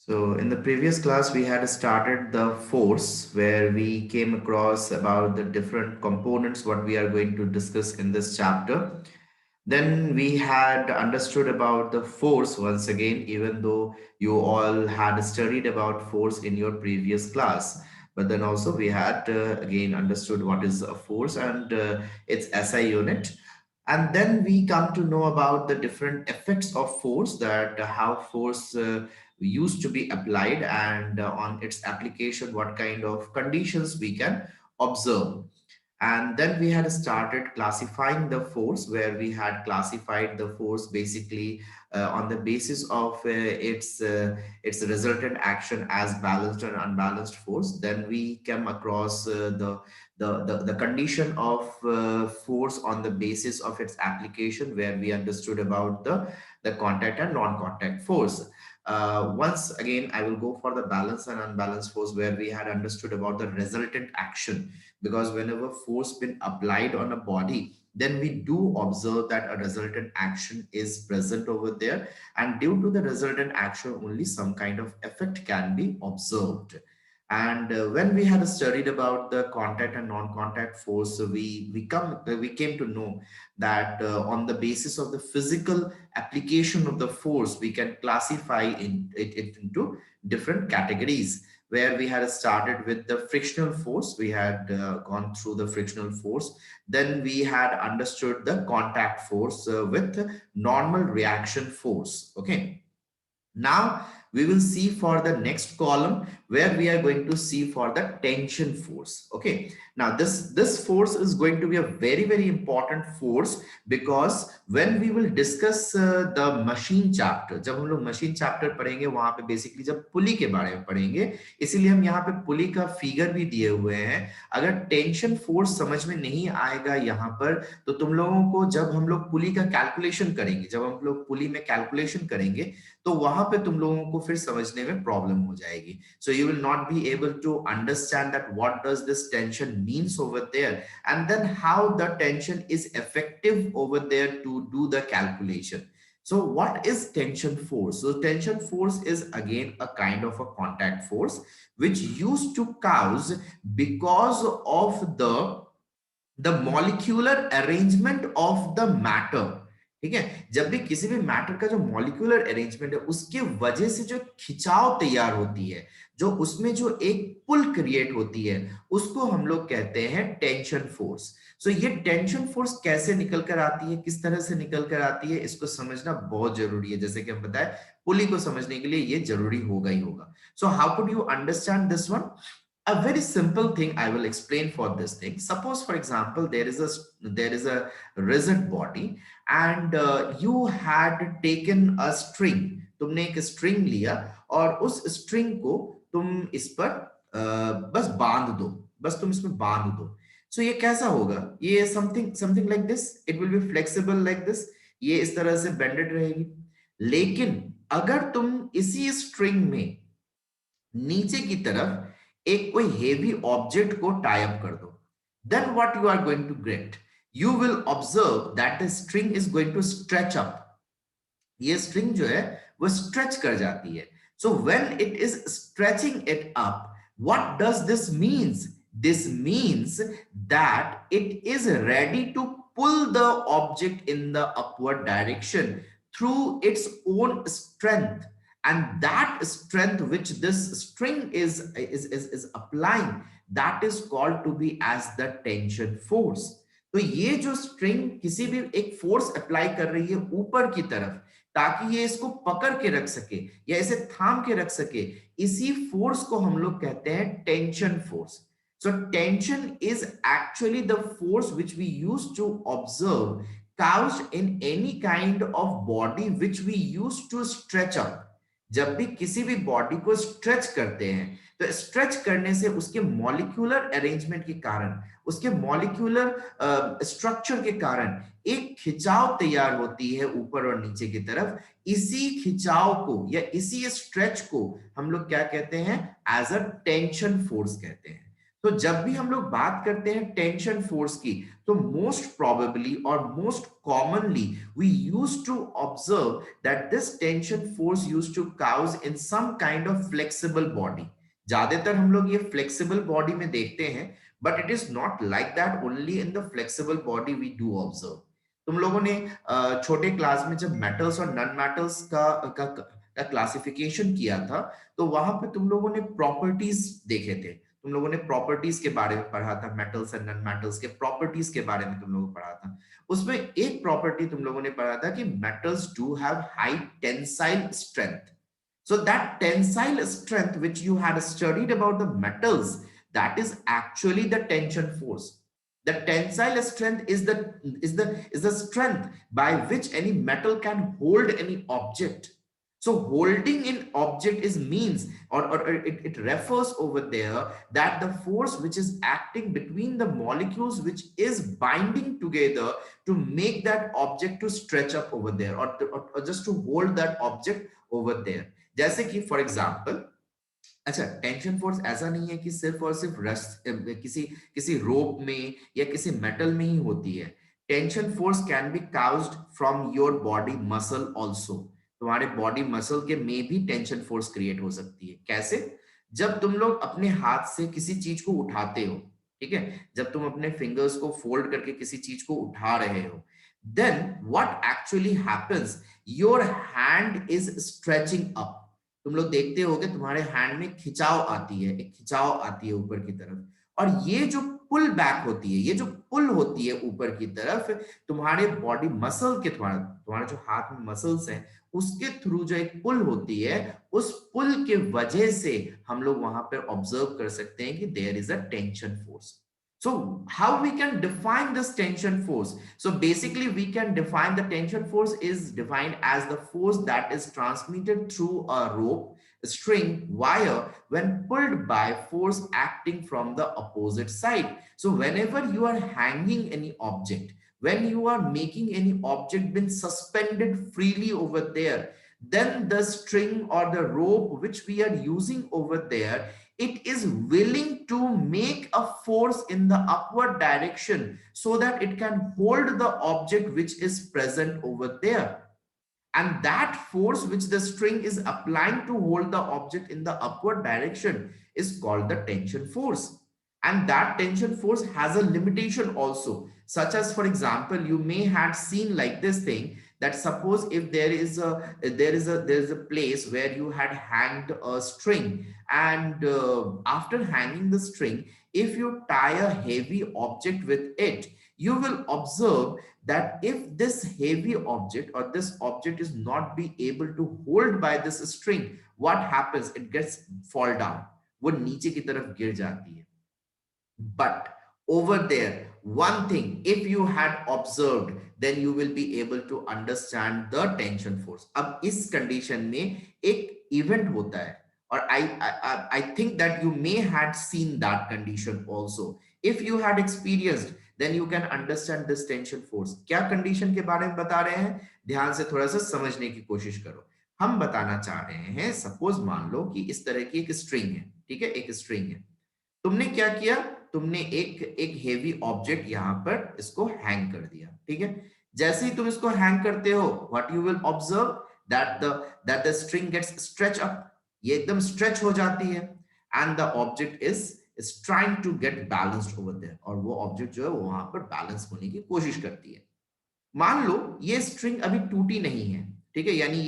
So in the previous class, we had started the force where we came across about the different components, what we are going to discuss in this chapter. Then we had understood about the force once again, even though you all had studied about force in your previous class. But then also we had again understood what is a force and its SI unit. And then we come to know about the different effects of force, that how force used to be applied, and on its application what kind of conditions we can observe. And then we had started classifying the force, where we had classified the force basically on the basis of its resultant action as balanced and unbalanced force. Then we came across the condition of force on the basis of its application, where we understood about the contact and non-contact force. Once again, I will go for the balanced and unbalanced force, where we had understood about the resultant action, because whenever force been applied on a body, then we do observe that a resultant action is present over there, and due to the resultant action only some kind of effect can be observed. And when we had studied about the contact and non-contact force, so we came to know that on the basis of the physical application of the force, we can classify it into different categories, where we had started with the frictional force. We had gone through the frictional force. Then we had understood the contact force with normal reaction force. Okay. Now we will see for the next column, where we are going to see for the tension force. Okay. Now this force is going to be a very important force, because when we will discuss the machine chapter, जब हम लोग machine chapter पढ़ेंगे, वहां पे basically जब पुली के बारे में पढ़ेंगे, इसीलिए हम यहाँ पे पुली का फिगर भी दिए हुए हैं. अगर टेंशन फोर्स समझ में नहीं आएगा यहाँ पर, तो तुम लोगों को जब हम लोग पुली का कैलकुलेशन करेंगे, जब हम लोग पुली में कैलकुलेशन करेंगे, तो वहां पे तुम लोगों को फिर समझने में प्रॉब्लम हो जाएगी. So you will not be able to understand that what does this tension means over there, and then how the tension is effective over there to do the calculation. So what is tension force? So tension force is again a kind of a contact force which used to cause because of the molecular arrangement of the matter. ठीक है. जब भी किसी भी matter का जो molecular arrangement है, उसके वजह से जो खिंचाव तैयार होती है, जो उसमें जो एक पुल क्रिएट होती है, उसको हम लोग कहते हैं टेंशन फोर्स. सो ये टेंशन फोर्स कैसे निकल कर आती है, किस तरह से निकल कर आती है, इसको समझना बहुत जरूरी है. जैसे कि हम बताएं, पुली को समझने के लिए ये जरूरी होगा ही होगा. So how could you understand this one? A very simple thing I will explain for this thing. Suppose for example there is a rigid body, and you had taken a string. तुमने एक string लिया और उस string को तुम इस पर बस बांध दो, बस तुम इसमें बांध दो. So ये कैसा होगा? ये something like this. It will be flexible like this. ये इस तरह से bended रहेगी. लेकिन अगर तुम इसी string में नीचे की तरफ एक कोई हेवी ऑब्जेक्ट को टाई अप कर दो, then what you are going to get? You will observe that the string is going to stretch up. ये स्ट्रिंग जो है वो स्ट्रेच कर जाती है. So when it is stretching it up, what does this means? This means that it is ready to pull the object in the upward direction through its own strength. And that strength which this string is applying, that is called to be as the tension force. तो ये जो string किसी भी एक force apply कर रही है ऊपर की तरफ, ताकि ये इसको पकड़ के रख सके या इसे थाम के रख सके, इसी फोर्स को हम लोग कहते हैं tension force. So tension is actually the force which we use to observe caused in any kind of body which we use to stretch up. जब भी किसी भी बॉडी को स्ट्रेच करते हैं, तो स्ट्रेच करने से उसके मॉलिक्यूलर अरेंजमेंट के कारण, उसके मॉलिक्यूलर स्ट्रक्चर के कारण एक खिंचाव तैयार होती है ऊपर और नीचे की तरफ. इसी खिंचाव को या इसी स्ट्रेच को हम लोग क्या कहते हैं? एज अ टेंशन फोर्स कहते हैं. तो जब भी हम लोग बात करते हैं टेंशन फोर्स की, तो मोस्ट प्रोबेबली और most commonly we use to observe that this tension force use to cause in some kind of flexible body. ज्यादातर हम लोग ये फ्लेक्सिबल बॉडी में देखते हैं, but it is not like that only in the flexible body we do observe. तुम लोगों ने छोटे क्लास में जब मेटल्स और नॉन मेटल्स का क्लासिफिकेशन किया था, तो वहां पे तुम लोगों ने प्रॉपर्टीज देखे थे। तुम लोगों ने प्रॉपर्टीज के बारे में पढ़ा था, मेटल्स एंड नॉन मेटल्स के प्रॉपर्टीज के बारे में तुम लोगों को पढ़ा था। उसमें एक प्रॉपर्टी तुम लोगों ने पढ़ा था कि metals do have high tensile strength. So that tensile strength which you had studied about the metals, that is actually the tension force. The tensile strength is the strength by which any metal can hold any object. So holding an object is means, or it refers over there that the force which is acting between the molecules which is binding together to make that object to stretch up over there, or just to hold that object over there. जैसे कि for example, अच्छा, tension force ऐसा नहीं है कि सिर्फ और सिर्फ किसी किसी रोप में या किसी मेटल में ही होती है। Tension force can be caused from your body muscle also. तुम्हारे बॉडी मसल के में भी टेंशन फोर्स क्रिएट हो सकती है। कैसे? जब तुम लोग अपने हाथ से किसी चीज को उठाते हो, ठीक है, जब तुम अपने फिंगर्स को फोल्ड करके किसी चीज को उठा रहे हो, then what actually happens, your hand is stretching up. तुम लोग देखते होगे तुम्हारे हैंड में खिंचाव आती है, एक खिंचाव आती है ऊपर की तरफ, और ये जो पुल बैक होती है, ये जो पुल होती है ऊपर की तरफ, तुम्हारे बॉडी मसल के, तुम्हारा तुम्हारे जो हाथ में मसल्स हैं उसके थ्रू जो एक पुल होती है, उस पुल के वजह से हम लोग वहां पर ऑब्जर्व कर सकते हैं कि there is a tension force. So how we can define this tension force? So basically we can define the tension force is defined as the force that is transmitted through a rope, a string, wire when pulled by force acting from the opposite side. So whenever you are hanging any object, when you are making any object been suspended freely over there, then the string or the rope which we are using over there, it is willing to make a force in the upward direction so that it can hold the object which is present over there. And that force which the string is applying to hold the object in the upward direction is called the tension force. And that tension force has a limitation also, such as, for example, you may have seen like this thing, that suppose if there is a place where you had hanged a string, and after hanging the string, if you tie a heavy object with it, you will observe that if this heavy object or this object is not be able to hold by this string, what happens? It gets fall down, वो नीचे की तरफ गिर जाती है। But over there, one thing, if you had observed, then you will be able to understand the tension force. अब इस condition में एक event होता है, और I think that you may had seen that condition also. If you had experienced, then you can understand this tension force. क्या condition के बारे में बता रहे हैं? ध्यान से थोड़ा सा समझने की कोशिश करो। हम बताना चाह रहे हैं, सपोज मान लो कि इस तरह की एक स्ट्रिंग है, ठीक है, एक स्ट्रिंग है। तुमने क्या किया? तुमने एक हेवी ऑब्जेक्ट यहां पर इसको हैंग कर दिया, ठीक है। जैसे ही तुम इसको हैंग करते हो, what you will observe, that the string gets stretch up, ये एकदम स्ट्रेच हो जाती है, and the object is trying to get balanced over there, और वो ऑब्जेक्ट जो है वो वहां पर बैलेंस होने की कोशिश करती है। मान लो ये स्ट्रिंग अभी टूटी नहीं है, ठीक है, यानी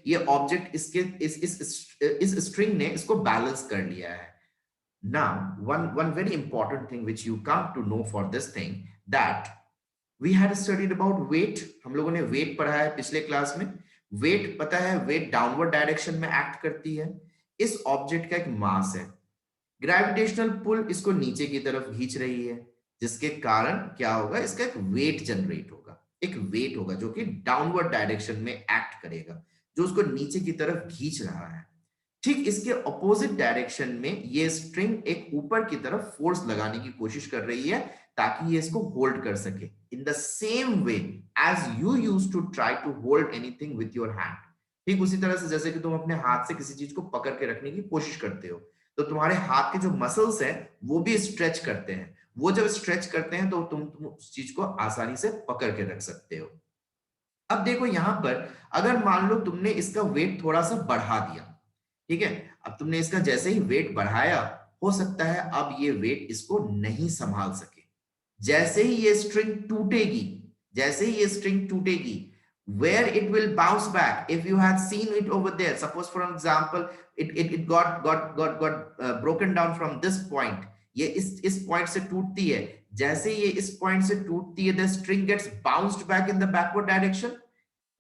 ये ऑब्जेक्ट इसके इस स्ट्रिंग ने इसको बैलेंस कर लिया है। Now, one very important thing which you come to know for this thing, that we had studied about weight. हम लोगों ने weight पढ़ा है पिछले क्लास में। weight पता है, weight डाउनवर्ड डायरेक्शन में एक्ट करती है। इस ऑब्जेक्ट का एक मास है, ग्रेविटेशनल पुल इसको नीचे की तरफ खींच रही है, जिसके कारण क्या होगा, इसका एक वेट जनरेट होगा, एक वेट होगा जो कि डाउनवर्ड डायरेक्शन में एक्ट करेगा, जो उसको नीचे की तरफ खींच रहा है। ठीक इसके ऑपोजिट डायरेक्शन में ये स्ट्रिंग एक ऊपर की तरफ फोर्स लगाने की कोशिश कर रही है ताकि ये इसको होल्ड कर सके, in the same way as you use to try to hold anything with your hand. ठीक उसी तरह से जैसे कि तुम अपने हाथ से किसी चीज को पकड़ के रखने की कोशिश करते हो, तो तुम्हारे हाथ के जो मसल्स हैं वो भी स्ट्रेच करते हैं। वो जब स्ट्रेच करते हैं तो तुम उस चीज को आसानी से पकड़ के रख सकते हो। अब देखो यहां पर, अगर मान लो तुमने इसका वेट थोड़ा सा बढ़ा दिया, ठीक है, अब तुमने इसका जैसे ही वेट बढ़ाया, हो सकता है अब ये वेट इसको नहीं संभाल सके। जैसे ही ये स्ट्रिंग टूटेगी, जैसे ही ये string टूटेगी, where it will bounce back, if you had seen it over there, suppose for example it got broken down from this point, ये इस पॉइंट से टूटती है, जैसे ये इस पॉइंट से टूटती है, the string gets bounced back in the backward direction,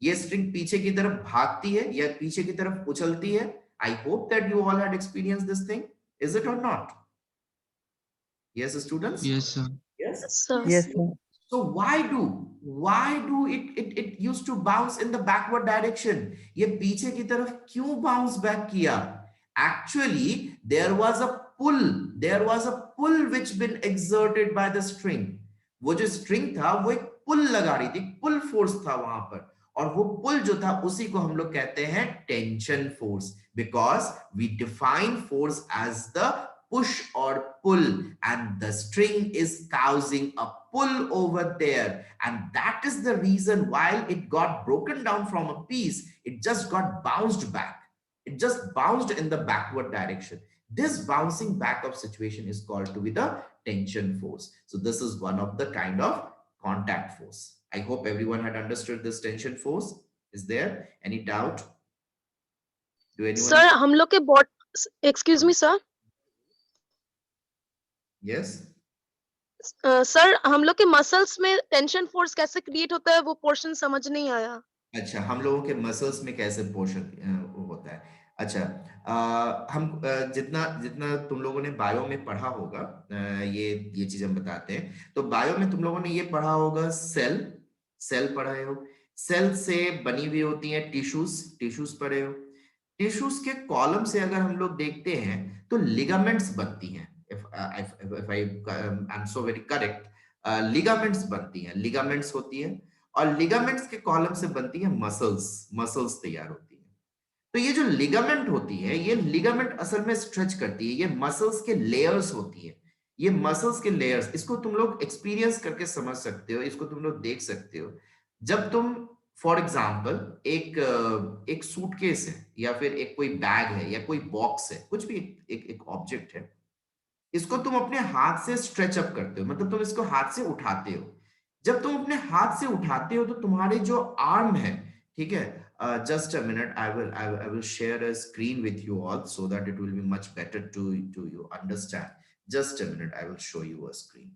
ये स्ट्रिंग पीछे की तरफ भागती है या पीछे की तरफ उछलती है। I hope that you all had experienced this thing, is it or not? Yes, students? Yes, sir. Yes. sir. Yes, sir. So why do it used to bounce in the backward direction? ये पीछे की तरफ क्यों bounce back किया? Actually, there was a pull which been exerted by the string. वो जो string था वो एक pull लगा रही थी, pull force था वहां पर, और वो pull जो था उसी को हम लोग कहते हैं tension force, because we define force as the push or pull, and the string is causing a pull over there, and that is the reason while it got broken down from a piece, it just got bounced back, it just bounced in the backward direction. This bouncing back of situation is called to be the tension force. So this is one of the kind of contact force. I hope everyone had understood this tension force. Is there any doubt? Do anyone? Sir, हम लोग के बॉट excuse me sir. Yes. Sir हम लोग के muscles में tension force कैसे create होता है, वो पोर्शन समझ नहीं आया। अच्छा, हम लोगों के मसल्स में कैसे पोर्शन होता है? अच्छा, जितना जितना तुम लोगों ने बायो में पढ़ा होगा, ये चीज हम बताते हैं। तो बायो में तुम लोगों ने ये पढ़ा होगा, सेल पढ़े हो, सेल से बनी हुई होती है टिश्यूज पढ़े हो। टिश्यूज के कॉलम से अगर हम लोग देखते हैं तो लिगामेंट्स बनती हैं। if I'm so very correct, ligaments बनती हैं, लिगामेंट्स होती है, और लिगामेंट्स के कॉलम से बनती है मसल्स तैयार होती है। तो ये जो लिगामेंट होती है, ये लिगामेंट असल में स्ट्रेच करती है, ये मसल्स के लेयर्स होती है, ये मसल्स के लेयर्स, इसको तुम लोग एक्सपीरियंस करके समझ सकते हो, इसको तुम लोग देख सकते हो। जब तुम फॉर एग्जाम्पल एक सूटकेस है, या फिर एक कोई बैग है, या कोई बॉक्स है, कुछ भी एक ऑब्जेक्ट है, इसको तुम अपने हाथ से स्ट्रेच अप करते हो, मतलब तुम इसको हाथ से उठाते हो। जब तुम अपने हाथ से उठाते हो तो तुम्हारे जो आर्म है, ठीक है, just a minute, I will share a screen with you all so that it will be much better to you understand. Just a minute, I will show you a screen.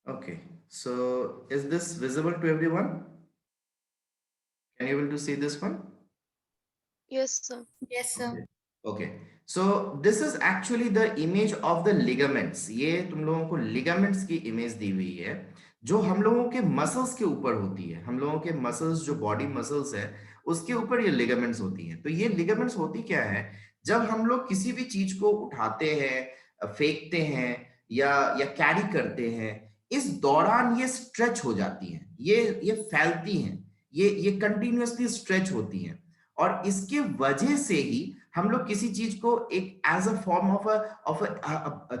Okay, so is this visible to everyone? Can you able to see this one? Yes sir. Yes, sir. Okay, so this is actually the image of the ligaments. ये तुम लोगों को ligaments की image दी हुई है, जो हम लोगों के मसल्स के ऊपर होती है। हम लोगों के मसल्स, जो बॉडी मसल्स है, उसके ऊपर ये लिगामेंट्स होती हैं। तो ये लिगामेंट्स होती क्या है, जब हम लोग किसी भी चीज को उठाते हैं, फेंकते हैं, या कैरी करते हैं, इस दौरान ये स्ट्रेच हो जाती हैं, ये फैलती हैं, ये कंटिन्यूअसली स्ट्रेच होती हैं, और इसके वजह से ही हम लोग किसी चीज को एक एज अ फॉर्म ऑफ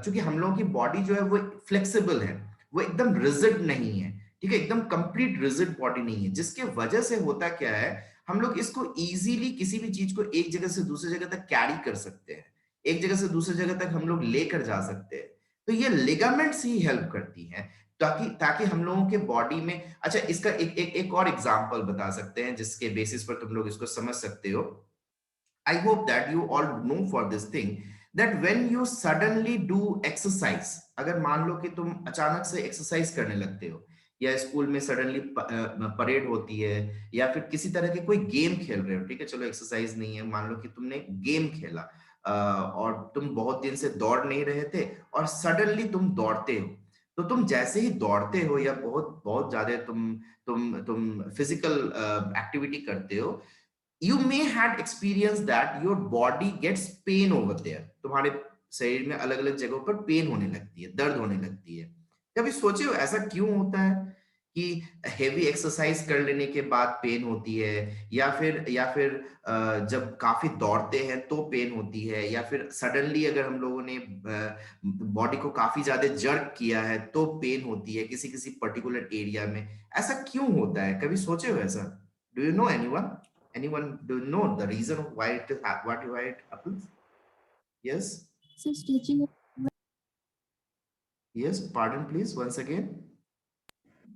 चूंकि हम लोगों की बॉडी जो है वो फ्लेक्सिबल है, वो एकदम रिजिड नहीं है, ठीक है, एकदम कंप्लीट रिजिड बॉडी नहीं है, जिसके वजह से होता क्या है, हम लोग इसको इजीली किसी भी चीज को एक जगह से दूसरी जगह तक कैरी कर सकते हैं, एक जगह से दूसरी जगह तक हम लोग लेकर जा सकते हैं। तो ये लिगामेंट्स ही हेल्प करती हैं, ताकि ताकि हम लोगों के बॉडी में, अच्छा इसका एक और एग्जांपल बता सकते हैं जिसके बेसिस पर तुम लोग इसको समझ सकते हो। I hope that you all know for this thing that when you suddenly do exercise, अगर मान लो कि तुम अचानक से एक्सरसाइज करने लगते हो, या स्कूल में सडनली परेड होती है, या फिर किसी तरह के कोई गेम खेल रहे हो, ठीक है, चलो एक्सरसाइज नहीं है, मान लो कि तुमने गेम खेला, और तुम बहुत दिन से दौड़ नहीं रहे थे, और सडनली तुम दौड़ते हो, तो तुम जैसे ही दौड़ते हो या बहुत बहुत ज्यादा तुम फिजिकल एक्टिविटी करते हो, you may had experienced that your body gets pain over there, तुम्हारे शरीर में अलग अलग जगहों पर पेन होने लगती है, दर्द होने लगती है। कभी सोचे हो ऐसा क्यों होता है कि हेवी एक्सरसाइज कर लेने के बाद पेन होती है, या फिर जब काफी दौड़ते हैं तो पेन होती है, या फिर सडनली अगर हम लोगों ने बॉडी को काफी ज्यादा जर्क किया है तो पेन होती है किसी किसी पर्टिकुलर एरिया में, ऐसा क्यों होता है, कभी सोचे हो ऐसा? Do you know anyone? Anyone do you know the reason why why it happens? Yes, Sir, stretching of yes. Pardon, please. Once again.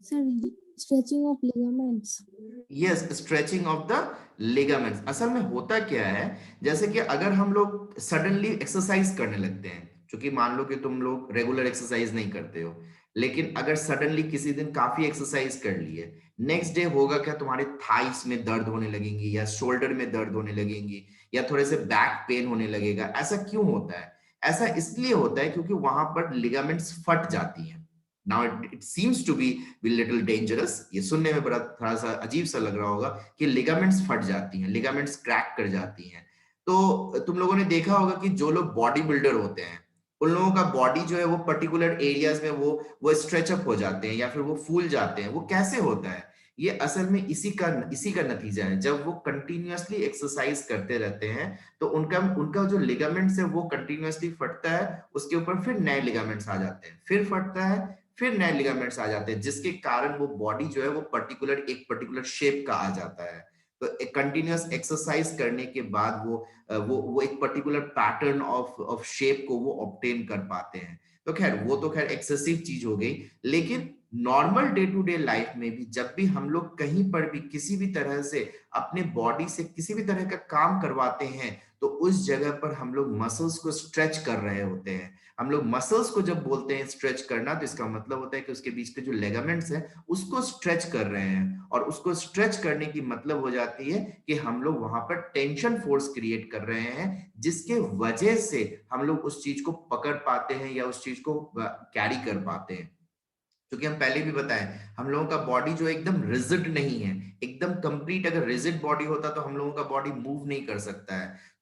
sir, stretching of ligaments. Yes, stretching of the ligaments. असल में होता क्या है, जैसे कि अगर हम लोग सडनली एक्सरसाइज करने लगते हैं, क्योंकि मान लो कि तुम लोग रेगुलर एक्सरसाइज नहीं करते हो, लेकिन अगर सडनली किसी दिन काफी एक्सरसाइज कर लिए, नेक्स्ट डे होगा क्या, तुम्हारे थाइस में दर्द होने लगेंगी, या शोल्डर में दर्द होने लगेंगी, या थोड़े से बैक पेन होने लगेगा। ऐसा क्यों होता है? ऐसा इसलिए होता है क्योंकि वहां पर लिगामेंट्स फट जाती हैं। Now it seems to be little dangerous, ये सुनने में बड़ा थोड़ा सा अजीब सा लग रहा होगा कि लिगामेंट्स फट जाती हैं, लिगामेंट्स क्रैक कर जाती हैं। तो तुम लोगों ने देखा होगा कि जो लोग बॉडी बिल्डर होते हैं, उन लोगों का बॉडी जो है वो पर्टिकुलर एरियाज में वो स्ट्रेच अप हो जाते हैं, या फिर वो फूल जाते हैं। वो कैसे होता है? ये असल में इसी का नतीजा है। जब वो कंटिन्यूअसली एक्सरसाइज करते रहते हैं, तो उनका उनका जो लिगामेंट्स है वो कंटिन्यूअसली फटता है, उसके ऊपर फिर नए लिगामेंट्स आ जाते हैं, फिर फटता है, फिर नए लिगामेंट्स आ जाते हैं, जिसके कारण वो बॉडी जो है वो एक पर्टिकुलर शेप का आ जाता है। तो एक कंटिन्यूअस एक्सरसाइज करने के बाद वो एक पर्टिकुलर पैटर्न ऑफ शेप को वो ऑब्टेन कर पाते हैं। तो खैर वो तो खैर एक्सेसिव चीज हो गई, लेकिन normal day to day life में भी जब भी हम लोग कहीं पर भी किसी भी तरह से अपने बॉडी से किसी भी तरह का काम करवाते हैं, तो उस जगह पर हम लोग मसल्स को स्ट्रेच कर रहे होते हैं। हम लोग मसल्स को जब बोलते हैं स्ट्रेच करना, तो इसका मतलब होता है कि उसके बीच के जो लेगामेंट्स हैं उसको स्ट्रेच कर रहे हैं, और उसको स्ट्रेच करने की मतलब हो जाती है कि हम लोग वहां पर टेंशन फोर्स क्रिएट कर रहे हैं, जिसके वजह से हम लोग उस चीज को पकड़ पाते हैं या उस चीज को कैरी कर पाते हैं। क्योंकि हम पहले भी बताएं, हम लोगों का बॉडी जो एकदम रिजिड नहीं है, एकदम कंप्लीट अगर रिजिड बॉडी होता तो हम लोगों का बॉडी मूव नहीं कर सकता है।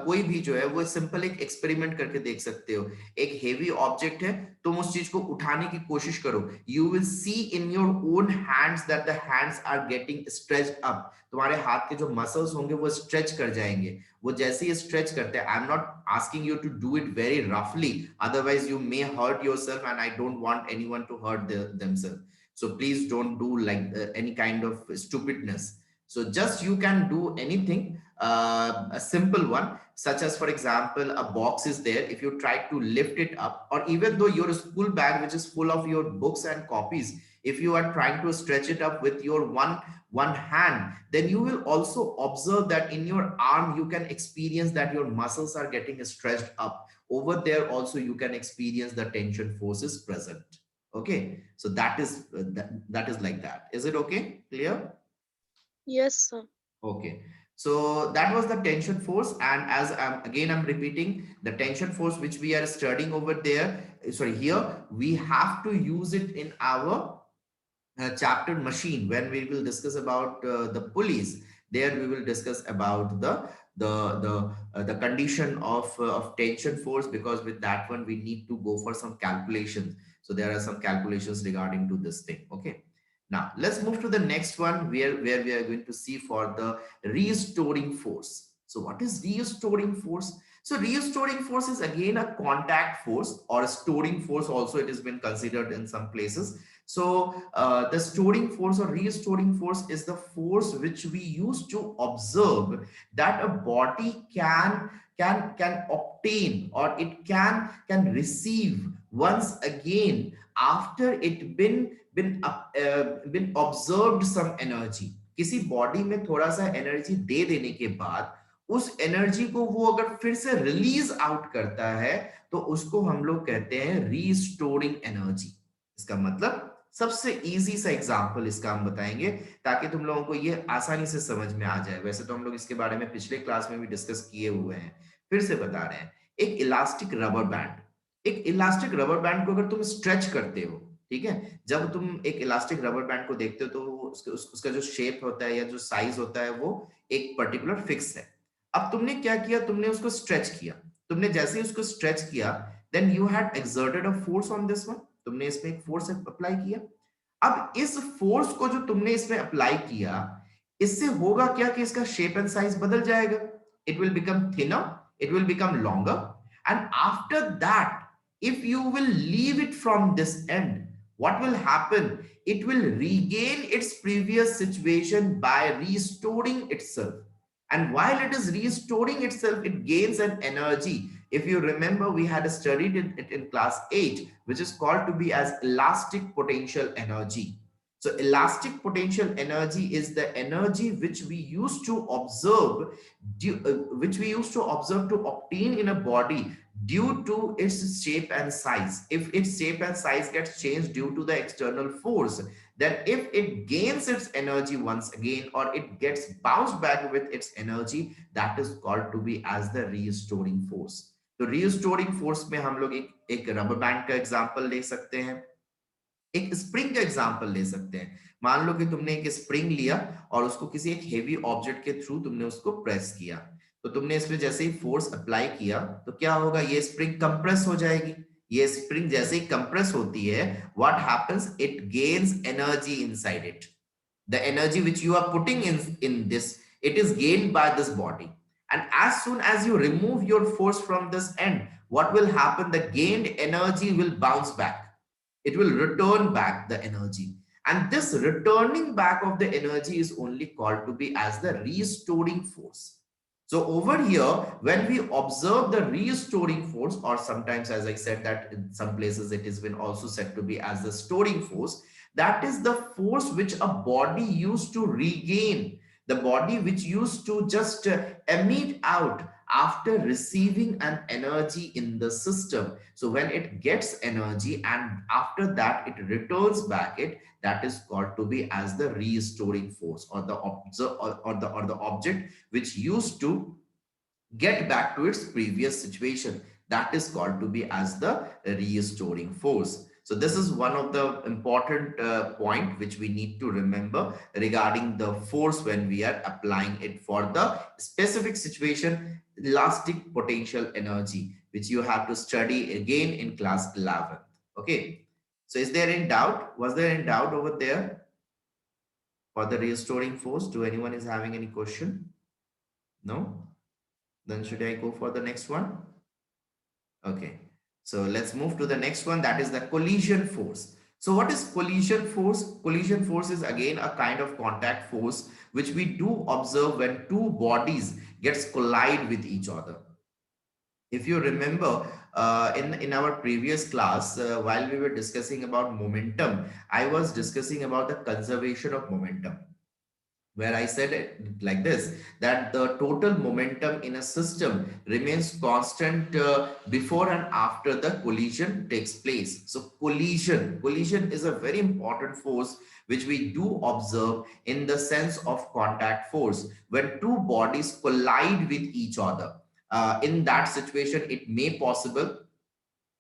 कोई भी जो है वो सिंपल एक एक्सपेरिमेंट करके देख सकते हो। एक हेवी ऑब्जेक्ट है, तुम उस चीज को उठाने की कोशिश करो, you will see in your own hands that the hands are getting stretched up. तुम्हारे हाथ के जो मसल्स होंगे वो स्ट्रेच कर जाएंगे। वो जैसे ही स्ट्रेच करते हैं, I am not asking you to do it very roughly, otherwise you may hurt yourself, and I don't want anyone to hurt themselves. So please don't do like any kind of stupidness. So just you can do anything, a simple one, such as for example a box is there, if you try to lift it up, or even though your school bag which is full of your books and copies, if you are trying to stretch it up with your one hand, then you will also observe that in your arm you can experience that your muscles are getting stretched up. Over there also you can experience the tension forces present. Okay, so that is like that. Is it okay? Clear? Yes, sir. Okay, so that was the tension force, and as I'm repeating, the tension force which we are studying over there, sorry, here we have to use it in our chapter machine. When we will discuss about the pulleys, there we will discuss about the condition of tension force, because with that one we need to go for some calculations. So there are some calculations regarding to this thing. Okay, now let's move to the next one, where we are going to see for the restoring force. So what is restoring force? So restoring force is again a contact force or a storing force also it has been considered in some places. So the storing force or restoring force is the force which we use to observe that a body can obtain or it can receive once again after it been observed some energy. किसी body में थोड़ा सा energy दे देने के बाद उस energy को वो अगर फिर से रिलीज आउट करता है तो उसको हम लोग कहते हैं रीस्टोरिंग एनर्जी। इसका मतलब सबसे इजी सा एग्जांपल इसका हम बताएंगे ताकि तुम लोगों को ये आसानी से समझ में आ जाए। वैसे तो हम लोग इसके बारे में पिछले क्लास में भी डिस्कस किए हुए हैं, फिर से बता रहे हैं। एक इलास्टिक रबर बैंड, एक इलास्टिक रबर बैंड को अगर तुम स्ट्रेच करते हो, ठीक है, जब तुम एक इलास्टिक रबर बैंड को देखते हो तो उसका जो शेप होता है या जो साइज होता है वो एक पर्टिकुलर फिक्स है। अब तुमने क्या किया, तुमने उसको स्ट्रेच किया। तुमने जैसे ही उसको स्ट्रेच किया then you had exerted a force on this one, तुमने इसमें एक फोर्स अप्लाई किया। अब इस फोर्स को जो तुमने इसमें अप्लाई किया, इससे होगा क्या कि इसका शेप एंड साइज बदल जाएगा। It will become thinner, it will become longer, and after that if you will leave it from this end, what will happen? It will regain its previous situation by restoring itself. And while it is restoring itself, it gains an energy. If you remember, we had studied it in class 8, which is called to be as elastic potential energy. So elastic potential energy is the energy which we used to observe, which we used to observe to obtain in a body due to its shape and size. If its shape and size gets changed due to the external force, then if it gains its energy once again or it gets bounced back with its energy, that is called to be as the restoring force. तो restoring force में हम लोग एक rubber band का example ले सकते हैं, एक स्प्रिंग का एग्जांपल ले सकते हैं। मान लो कि तुमने एक स्प्रिंग लिया और उसको किसी एक हेवी ऑब्जेक्ट के थ्रू तुमने उसको प्रेस किया, तो तुमने इसमें जैसे ही फोर्स अप्लाई किया तो क्या होगा, ये स्प्रिंग कंप्रेस हो जाएगी। ये स्प्रिंग जैसे ही कंप्रेस होती है, what happens, it gains energy inside it. the energy which you are putting in this, it is gained by this body, and as soon as you remove your force from this end, what will happen, the gained energy will bounce back, it will return back the energy, and this returning back of the energy is only called to be as the restoring force. So over here, when we observe the restoring force, or sometimes as I said that in some places it has been also said to be as the storing force, that is the force which a body used to regain, the body which used to just emit out after receiving an energy in the system. So when it gets energy and after that it returns back it, that is called to be as the restoring force, or the or the object which used to get back to its previous situation, that is called to be as the restoring force. So this is one of the important point which we need to remember regarding the force when we are applying it for the specific situation, elastic potential energy, which you have to study again in class 11. Okay, so is there any doubt, was there any doubt over there for the restoring force? Do anyone is having any question? No? Then should I go for the next one? Okay, so let's move to the next one, that is the collision force. So what is collision force? Collision force is again a kind of contact force which we do observe when two bodies gets collide with each other. If you remember, in our previous class, while we were discussing about momentum, I was discussing about the conservation of momentum, where I said it like this, that the total momentum in a system remains constant before and after the collision takes place. So collision is a very important force which we do observe in the sense of contact force. When two bodies collide with each other, in that situation, it may possible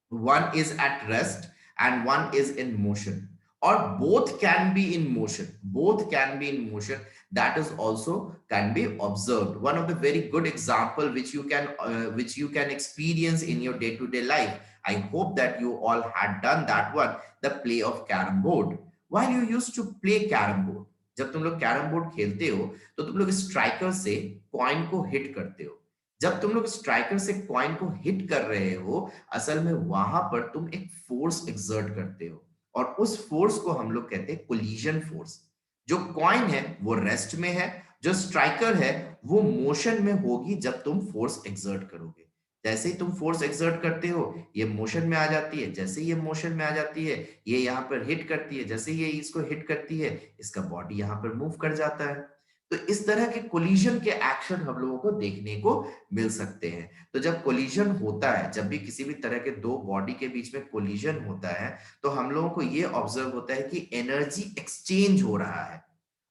one is at rest and one is in motion, or both can be in motion, both can be in motion, that is also can be observed. One of the very good example which you can experience in your day-to-day life, I hope that you all had done that one, the play of carom board. While you used to play carom board, जब तुम लोग carrom board खेलते हो तो तुम लोग striker से coin को हिट करते हो। जब तुम लोग स्ट्राइकर से कॉइन को हिट कर रहे हो, असल में वहां पर तुम एक फोर्स एक्सर्ट करते हो, और उस फोर्स को हम लोग कहते हैं कोलिजन फोर्स। जो कॉइन है वो रेस्ट में है, जो स्ट्राइकर है वो मोशन में होगी जब तुम फोर्स एक्सर्ट करोगे। जैसे ही तुम फोर्स एक्सर्ट करते हो, ये मोशन में आ जाती है। जैसे ही ये मोशन में आ जाती है, ये यहाँ पर हिट करती है। जैसे ही ये इसको हिट करती है, इसका बॉडी यहाँ पर मूव कर जाता है। तो इस तरह के कोलिजन के एक्शन हम लोगों को देखने को मिल सकते हैं। तो जब कोलिजन होता है, जब भी किसी भी तरह के दो बॉडी के बीच में कोलिजन होता है, तो हम लोगों को ये ऑब्जर्व होता है कि एनर्जी एक्सचेंज हो रहा है।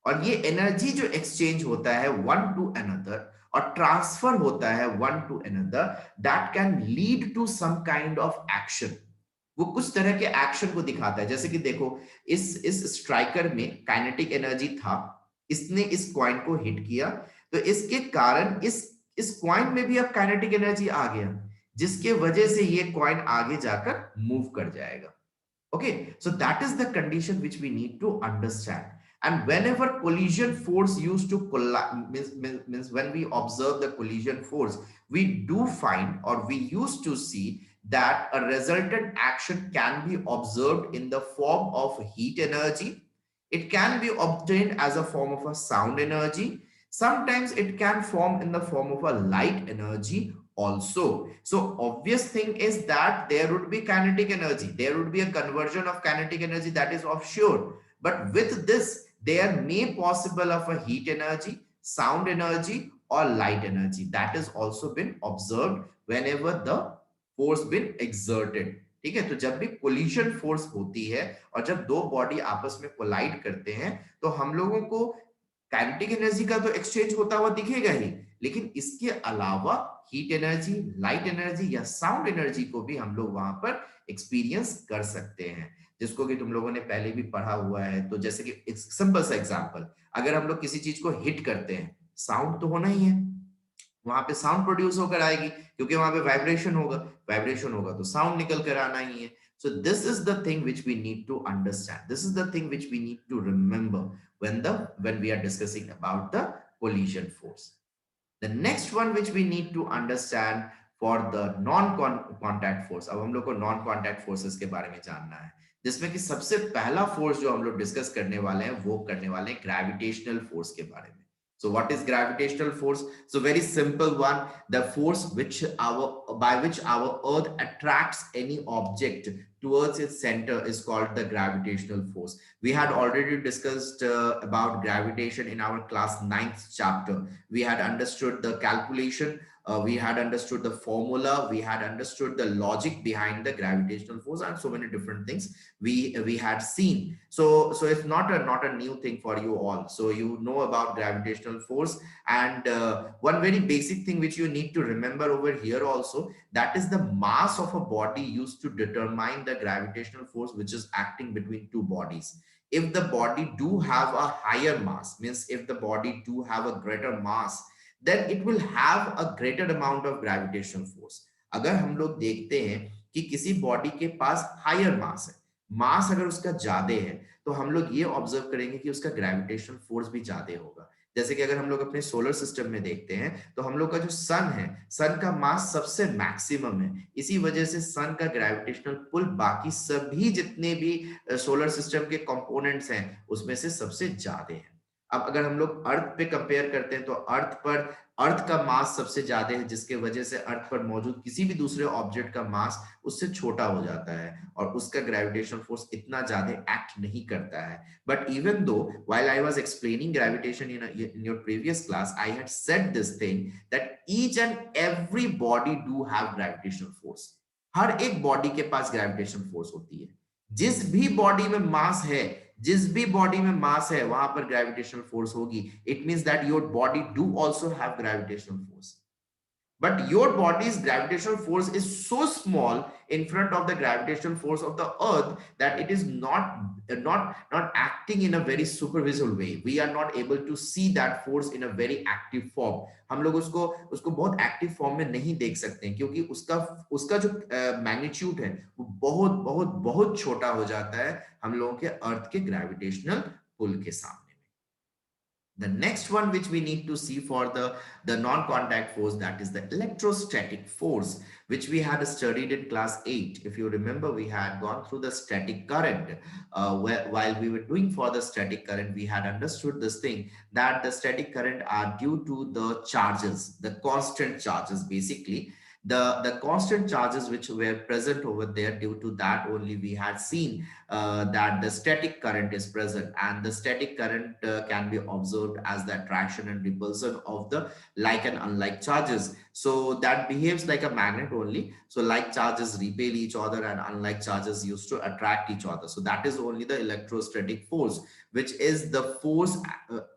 और ये एनर्जी जो एक्सचेंज होता है वन टू अनदर और ट्रांसफर होता है one to another, that can lead to some kind of action. वो कुछ तरह के एक्शन को दिखाता है। जैसे कि देखो, इस स्ट्राइकर में काइनेटिक एनर्जी था, इसने इस कॉइन को हिट किया, तो इसके कारण इस कॉइन में भी अब काइनेटिक एनर्जी आ गया, जिसके वजह से ये कॉइन आगे जाकर मूव कर जाएगा। Okay, so that is the condition which we need to understand. And whenever collision force used to collide, means when we observe the collision force, we do find, or we used to see, that a resultant action can be observed in the form of heat energy. It can be obtained as a form of a sound energy. Sometimes it can form in the form of a light energy also. So obvious thing is that there would be kinetic energy. There would be a conversion of kinetic energy, that is of sure. But with this, there may possible of a heat energy, sound energy, or light energy. That is also been observed whenever the force been exerted. ठीक है, तो जब भी collision force होती है और जब दो बॉडी आपस में कोलाइड करते हैं, तो हम लोगों को काइनेटिक एनर्जी का तो एक्सचेंज होता हुआ दिखेगा ही, लेकिन इसके अलावा हीट एनर्जी, लाइट एनर्जी या साउंड एनर्जी को भी हम लोग वहां पर एक्सपीरियंस कर सकते हैं, जिसको कि तुम लोगों ने पहले भी पढ़ा हुआ है। तो जैसे कि सिंपल सा एग्जांपल, अगर हम लोग किसी चीज को हिट करते हैं, साउंड तो होना ही है, वहां पे साउंड प्रोड्यूस होकर आएगी, क्योंकि वहां पे वाइब्रेशन होगा। वाइब्रेशन होगा तो साउंड निकल कर आना ही है। So this is the thing which we need to understand. This is the thing which we need to remember when we are discussing about the collision force. The next one which we need to understand for the non-contact force. अब हम लोग को non contact forces के बारे में जानना है, जिसमें कि सबसे पहला फोर्स जो हम लोग डिस्कस करने वाले हैं वो करने वाले हैं ग्रेविटेशनल फोर्स के बारे में। So what is gravitational force? So very simple one, the force by which our earth attracts any object towards its center is called the gravitational force. We had already discussed about gravitation in our class 9th chapter. We had understood the calculation, we had understood the formula, we had understood the logic behind the gravitational force, and so many different things we had seen. So it's not a new thing for you all. So you know about gravitational force, and one very basic thing which you need to remember over here also, that is the mass of a body used to determine the gravitational force which is acting between two bodies. If the body do have a higher mass, means if the body do have a greater mass, then it will have a greater amount of gravitational force. अगर हम लोग देखते हैं कि किसी body के पास higher मास है, मास अगर उसका ज्यादा है, तो हम लोग ये ऑब्जर्व करेंगे कि उसका ग्रेविटेशनल फोर्स भी ज्यादा होगा। जैसे कि अगर हम लोग अपने सोलर सिस्टम में देखते हैं, तो हम लोग का जो सन है, सन का मास सबसे मैक्सिमम है। इसी वजह से सन का ग्रेविटेशनल पुल बाकी सभी जितने भी सोलर सिस्टम के कंपोनेंट्स हैं उसमें से सबसे ज्यादा है। अब अगर हम लोग अर्थ पे कंपेयर करते हैं, तो अर्थ का मास सबसे ज्यादा है, जिसके वजह से अर्थ पर मौजूद किसी भी दूसरे ऑब्जेक्ट का मास उससे छोटा हो जाता है और उसका ग्रेविटेशनल फोर्स इतना ज्यादा एक्ट नहीं करता है। But even though while I was explaining gravitation in your previous class, I had said this thing that each and every body do have gravitational force. हर एक बॉडी के पास ग्रेविटेशनल फोर्स होती है। जिस भी बॉडी में मास है, जिस भी बॉडी में मास है, वहां पर ग्रेविटेशनल फोर्स होगी। It means that your body do also have gravitational force, but your body's gravitational force is so small in front of the gravitational force of the earth that it is not acting in a very superficial way. We are not able to see that force in a very active form. हम लोग उसको बहुत active form में नहीं देख सकते हैं, क्योंकि उसका जो मैग्नीट्यूड है वो बहुत बहुत बहुत छोटा हो जाता है हम लोगों के अर्थ के ग्रेविटेशनल पुल के सामने में। The next one which we need to see for the non-contact force, that is the electrostatic force, which we had studied in class 8. If you remember, we had gone through the static current. While we were doing for the static current, we had understood this thing, that the static current are due to the charges, the constant charges basically. The constant charges which were present over there, due to that only we had seen that the static current is present, and the static current can be observed as the attraction and repulsion of the like and unlike charges. So that behaves like a magnet only. So like charges repel each other and unlike charges used to attract each other. So that is only the electrostatic force, which is the force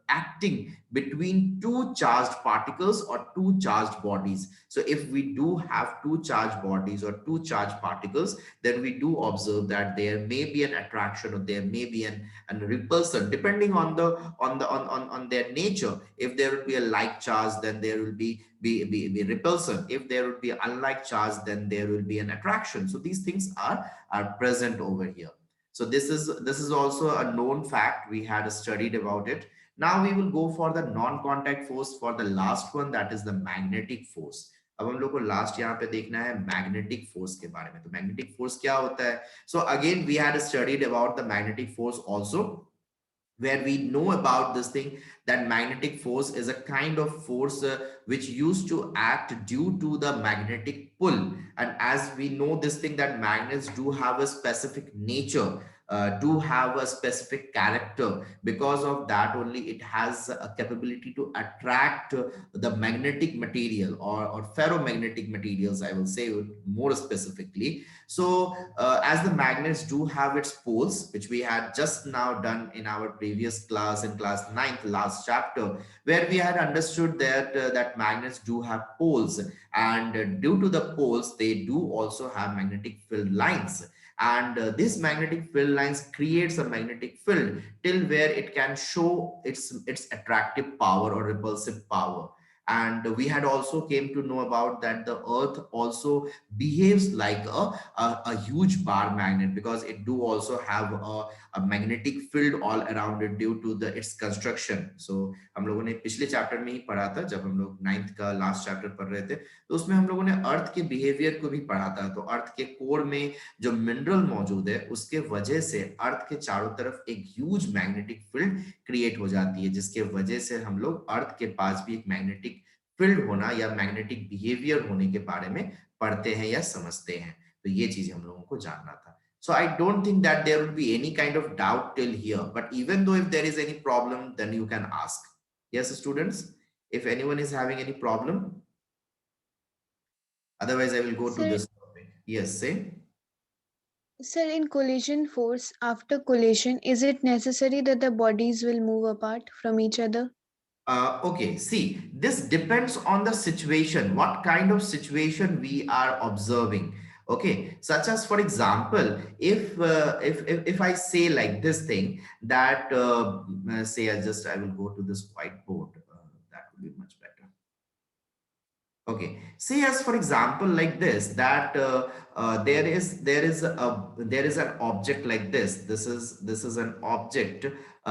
acting between two charged particles or two charged bodies. So if we do have two charged bodies or two charged particles, then we do observe that there may be an attraction or there may be an repulsion, depending on on their nature. If there will be a like charge, then there will be repulsion. If there will be unlike charge, then there will be an attraction. So these things are present over here. So this is also a known fact. We had studied about it. Now we will go for the non-contact force, for the last one, that is the magnetic force. अब हम लोग को last यहाँ पे देखना है magnetic force के बारे में। तो मैग्नेटिक फोर्स क्या होता है? So again we had studied about the magnetic force also, where we know about this thing, that magnetic force is a kind of force which used to act due to the magnetic pull. And as we know this thing, that magnets do have a specific nature, do have a specific character. Because of that only it has a capability to attract the magnetic material, or ferromagnetic materials, I will say it more specifically. So as the magnets do have its poles, which we had just now done in our previous class, in class 9th, last chapter, where we had understood that that magnets do have poles, and due to the poles they do also have magnetic field lines. And this magnetic field lines creates a magnetic field till where it can show its attractive power or repulsive power. And we had also came to know about that the earth also behaves like a huge bar magnet, because it do also have a magnetic field all around it due to the its construction. So हम लोगों ने पिछले chapter में ही पढ़ा था, जब हम लोग 9th का लास्ट चैप्टर पढ़ रहे थे, तो उसमें हम लोगों ने अर्थ के बिहेवियर को भी पढ़ा था। तो अर्थ के कोर में जो मिनरल मौजूद है, उसके वजह से अर्थ के चारों तरफ एक ह्यूज मैग्नेटिक फील्ड क्रिएट हो जाती है, जिसके वजह से हम लोग अर्थ के पास भी एक मैग्नेटिक फील्ड होना या मैग्नेटिक बिहेवियर होने के बारे में पढ़ते हैं या समझते हैं। तो ये चीज हम लोगों को जानना था। So I don't think that there will be any kind of doubt till here, but even though if there is any problem, then you can ask. Yes, students, if anyone is having any problem, otherwise I will go to Sir, this topic. Yes, say. sir, in collision force, after collision, is it necessary that the bodies will move apart from each other? Okay, see, this depends on the situation, what kind of situation we are observing. Okay, such as for example, if I say like this thing, that say I will go to this whiteboard, that would be much better. Okay, say as for example like this, that there is an object like this. This is an object.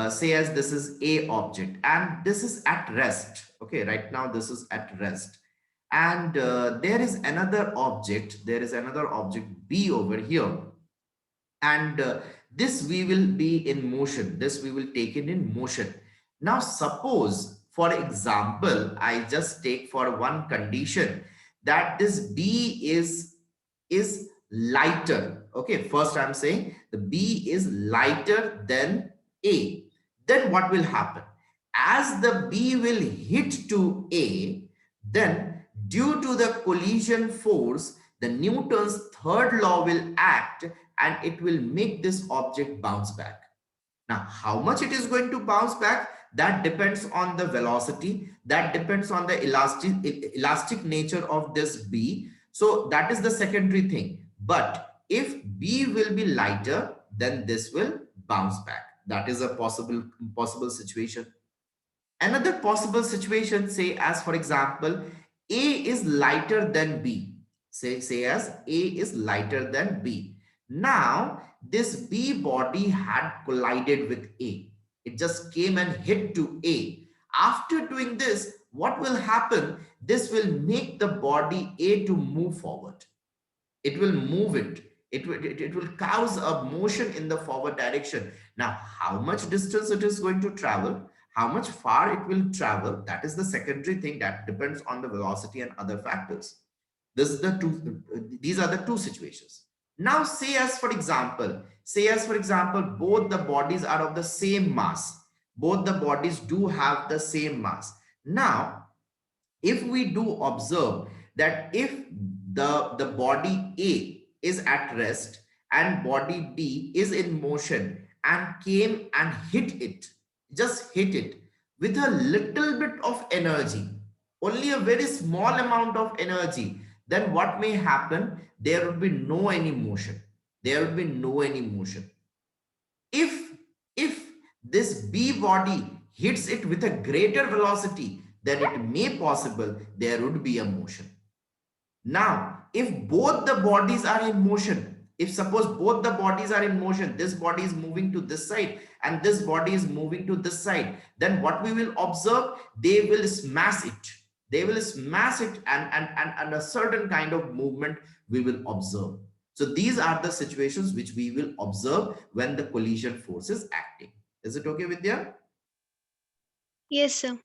Say as this is a object, and this is at rest. Okay, right now this is at rest, and there is another object. There is another object B over here, and this we will be in motion. This we will take it in motion. Now suppose, for example, I just take for one condition, that this B is lighter. Okay, first I'm saying the B is lighter than A. Then what will happen? As the B will hit to A, then due to the collision force, the Newton's third law will act, and it will make this object bounce back. Now, how much it is going to bounce back, that depends on the velocity, that depends on the elastic nature of this B. So that is the secondary thing. But if B will be lighter, then this will bounce back. That is a possible situation. Another possible situation, say as for example, A is lighter than B. Say as A is lighter than B. Now, this B body had collided with A. It just came and hit to A. After doing this, what will happen? This will make the body A to move forward. It will move it. It will cause a motion in the forward direction. Now, how much distance it is going to travel, how much far it will travel, that is the secondary thing that depends on the velocity and other factors. These are the two situations. Now, say as for example, both the bodies are of the same mass. Both the bodies do have the same mass. Now, if we do observe that if the body A is at rest and body B is in motion and came and hit it, just hit it with a little bit of energy, only a very small amount of energy, then what may happen? There would be no any motion. There would be no any motion. If this B body hits it with a greater velocity, then it may possible there would be a motion. Now, if both the bodies are in motion, if suppose both the bodies are in motion, this body is moving to this side and this body is moving to this side, then what we will observe, they will smash it. They will smash it, and a certain kind of movement we will observe. So these are the situations which we will observe when the collision force is acting. Is it okay, Vidya? Yes, sir.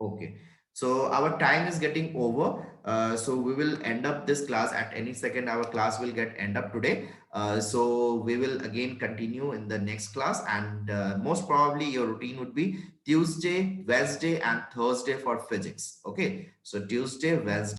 Okay, so our time is getting over. So we will end up this class at any second. Our class will get end up today. So we will again continue in the next class, and most probably your routine would be Tuesday, Wednesday, and Thursday for physics. Okay, so Tuesday, Wednesday.